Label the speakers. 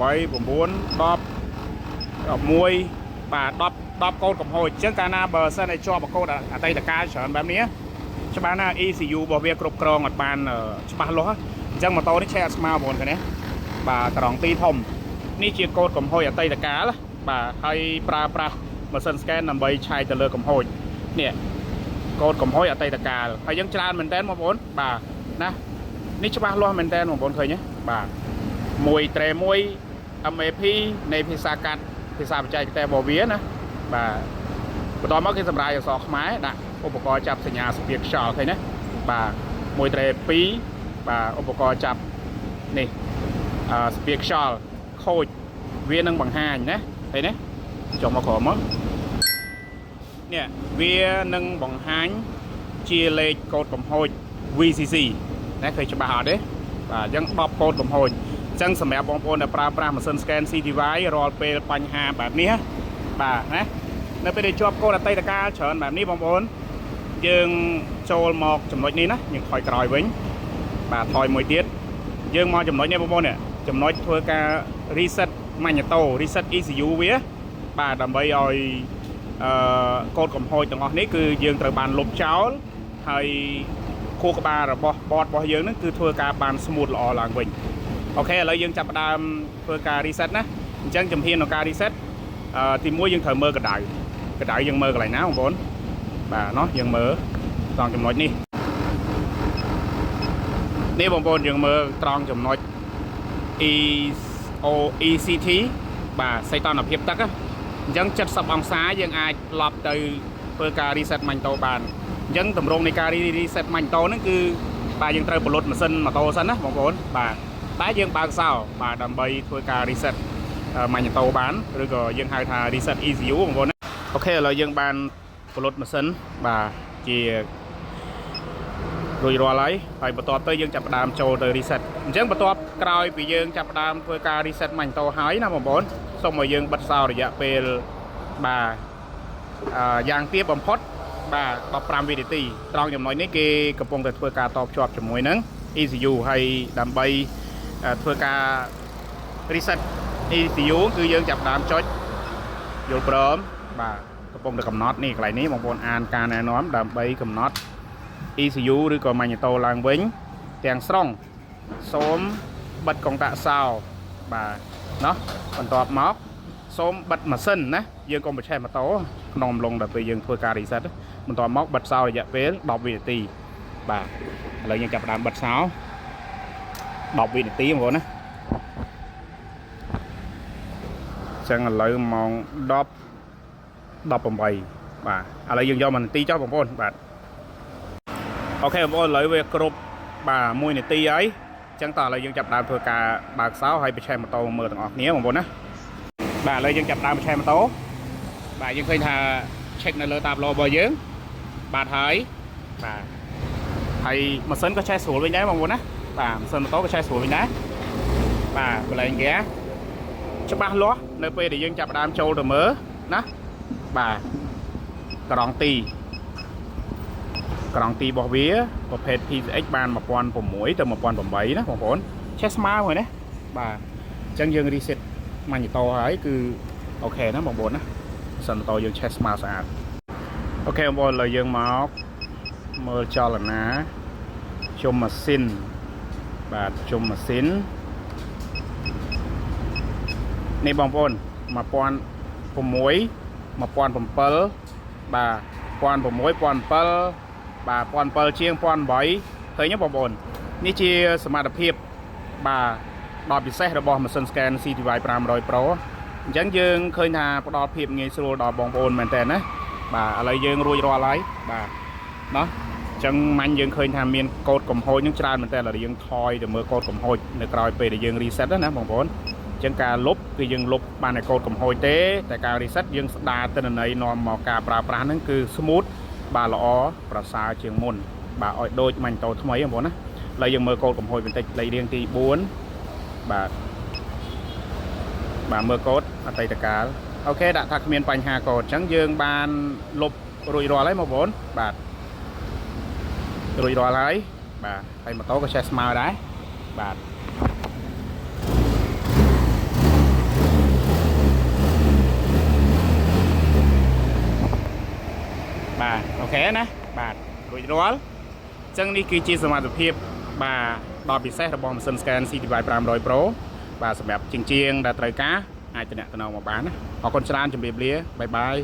Speaker 1: 8 9 10 11បាទ10កូនកំហុសអញ្ចឹងកាលណាបើសិនឲ្យជាប់កូនអតីតកាលច្រើនបែបនេះច្បាស់ណា ECU របស់វាគ្រប់គ្រងអត់បានច្បាស់លាស់អញ្ចឹងម៉ូតូនេះឆេះអត់ស្មើបងប្អូនឃើញទេបាទត្រង់ទីធំនេះជាកូនកំហុសអតីតកាលបាទហើយប្រើប្រាស់ម៉ាស៊ីន scan ដើម្បីឆែកទៅលើកំហុសនេះកូនកំហុសអតីតកាលហើយយើងច្រើនមែនតើបងប្អូនបាទណានេះច្បាស់លាស់មែនតើបងប្អូនឃើញទេបាទមួយត្រេមួយ MAP នៃភាសាកាត់ភាសាបច្ចេកទេសរបស់វាណាបាទបន្តមកគេសម្រាប់អក្សរខ្មែរដាក់ឧបករណ៍ចាប់សញ្ញាស្ពាយខ្យល់ឃើញណាបាទមួយត្រេ2បាទឧបករណ៍ចាប់នេះស្ពាយខ្យល់ខូចវានឹងបង្ហាញណាឃើញទេចុះមកក្រោមមកនេះវានឹងបង្ហាញជាលេខកូដកំហុស VCC ណាឃើញច្បាស់អត់ទេបាទអញ្ចឹង10កូដកំហុសអញ្ចឹងសម្រាប់បងប្អូនដែលប្រើប្រាស់ម៉ាស៊ីន scan CTY រាល់ពេលបញ្ហាបែបនេះបាទណានៅពេលដែលជាប់កូដអតីតកាលច្រើនបែបនេះបងប្អូនយើងចូលមកចំណុចនេះណាយើងថយក្រោយវិញបាទថយមួយទៀតយើងមកចំណុចនេះបងប្អូននេះចំណុចធ្វើការ reset magneto reset ECU វាបាទដើម្បីឲ្យកូដកំហុសទាំងអស់នេះគឺយើងត្រូវបានលុបចោលហើយខួរក្បាលរបស់បតរបស់យើងហ្នឹងគឺធ្វើការបាន smooth ល្អឡើងវិញអូខេឥឡូវយើងចាប់ផ្ដើមធ្វើការ reset ណាអញ្ចឹងជំហានក្នុងការ reset ទី1យើងត្រូវមើលកដៅយើងមើលកន្លែងណាបងប្អូនបាទណោះយើងមើលត្រង់ចំណុចនេះបងប្អូនយើងមើលត្រង់ចំណុច ECT បាទសីតុណ្ហភាពទឹកអញ្ចឹង70អង្សាយើងអាចឡប់ទៅធ្វើការ reset ម៉ាញ់តូបានអញ្ចឹងតម្រងនៃការ reset ម៉ាញ់តូហ្នឹងគឺបាទយើងត្រូវបលុតម៉ាស៊ីនម៉ូតូសិនណាបងប្អូនបាទតែយើងបើកសោបាទដើម្បីធ្វើការ reset ម៉ាញ់តូបានឬក៏យើងហៅថា reset ECU បងប្អូនអូខេឥឡូវយើងបានបលុតម៉ាស៊ីនបាទជារួចរាល់ហើយបន្ទាប់ទៅយើងចាប់ផ្ដើមចូលទៅ reset អញ្ចឹងបន្ទាប់ក្រោយពីយើងចាប់ផ្ដើមធ្វើការ reset ម៉ាញ់តូហើយណាបងប្អូនសូមឲ្យយើងបិទសោរយៈពេលបាទយ៉ាងទាបបំផុតបាទ15វិនាទីត្រង់ចំណុចនេះគេកំពុងតែធ្វើការតភ្ជាប់ជាមួយនឹង ECU ហើយដើម្បីធ្វើការ reset ECU គឺយើងចាប់ផ្ដើមចុចយល់ព្រមបាទកំពុងតែកំណត់នេះកន្លែងនេះបងប្អូនអានការណែនាំដើម្បីកំណត់ ECU ឬក៏ magneto ឡើងវិញទាំងស្រុងសូមបិទកុងតាក់សោបាទណោះបន្ទាប់មក សូមបិទម៉ាស៊ីនណាយើងកុំបញ្ឆេះម៉ូតូក្នុងអំឡុងដល់ពេលយើងធ្វើការ reset បន្ទាប់មកបិទសោររយៈពេល10វិនាទីបាទឥឡូវយើងចាប់ផ្ដើមបិទសោរ10វិនាទីបងប្អូនណាចឹងឥឡូវម៉ោង10:18បាទឥឡូវយើងយក1នាទីចុះបងប្អូនបាទអូខេបងប្អូនឥឡូវវាគ្រប់បាទ1នាទីហើយចឹងតោះឥឡូវយើងចាប់ដើមធ្វើការបើកសោហើយបញ្ឆេះម៉ូតូមើលទាំងអស់គ្នាបងប្អូនណាបាទឥឡូវយើងចាប់ដើមបញ្ឆេះម៉ូតូបាទយើងឃើញថា check នៅលើតាប្លូរបស់យើងបាទហើយបាទហើយម៉ាស៊ីនក៏ឆេះស្រួលវិញដែរបងប្អូនណាបាទម៉ាស៊ីនម៉ូតូក៏ឆេះស្រួលវិញដែរបាទបលែងហ្គាច្បាស់លាស់នៅពេលដែលយើងចាប់ដើមចូលទៅមើលណាបាទក្រងទីរបស់វាប្រភេទ PCX បាន1006ទៅ1008ណាបងប្អូនឆេះស្មើមួយណាបាទអញ្ចឹងយើង reset ម៉ាញ់តោហើយគឺអូខេណាបងប្អូនណាសិនតោយើងឆេះស្មើស្អាតអូខេបងប្អូនឥឡូវយើងមកមើលចលនាជុំម៉ាស៊ីនបាទជុំម៉ាស៊ីននេះបងប្អូន1006 1007បាទ1006 1007បាទ1007ជាង1008ឃើញទេបងប្អូននេះជាសមត្ថភាពបាទដ៏ពិសេសរបស់ម៉ាស៊ីន scan CTY 500 Pro អញ្ចឹងយើងឃើញថាផ្ដល់ភាពងាយស្រួលដល់បងប្អូនមែនតើណាបាទឥឡូវយើងរួចរាល់ហើយបាទណោះអញ្ចឹងមាញ់យើងឃើញថាមានកូដកំហុសនឹងច្រើនមែនតើឥឡូវយើងថយទៅមើលកូដកំហុសនៅក្រោយពេលដែលយើង reset ណាបងប្អូនអញ្ចឹងការលុបគឺយើងលុបបានតែកូដកំហុសទេតែការ reset យើងស្ដារទិន្នន័យនាំមកការប្រើប្រាស់ហ្នឹងគឺ smooth បាទល្អប្រសើរជាងមុនបាទឲ្យដូចម៉ាញ់តូថ្មីបងប្អូនណាឥឡូវយើងមើលកូដកំហុសបន្តិចលេខរៀងទី4បាទមើលកូដអតីតកាលអូខេដាក់ថាគ្មានបញ្ហាកូដអញ្ចឹងយើងបានលុបរួចរាល់ហើយបងប្អូនបាទរួចរាល់ហើយបាទហើយម៉ូតូក៏ឆេះស្មើដែរបាទបាទអូខេណាបាទរួចរាល់អញ្ចឹងនេះគឺជាសមត្ថភាពបាទដ៏ពិសេសរបស់ម៉ាស៊ីន scan CTY 500 Pro បាទសម្រាប់ជាងដែលត្រូវការអាចតំណមកបានណាអរគុណច្រើនជម្រាបលាបាយបាយ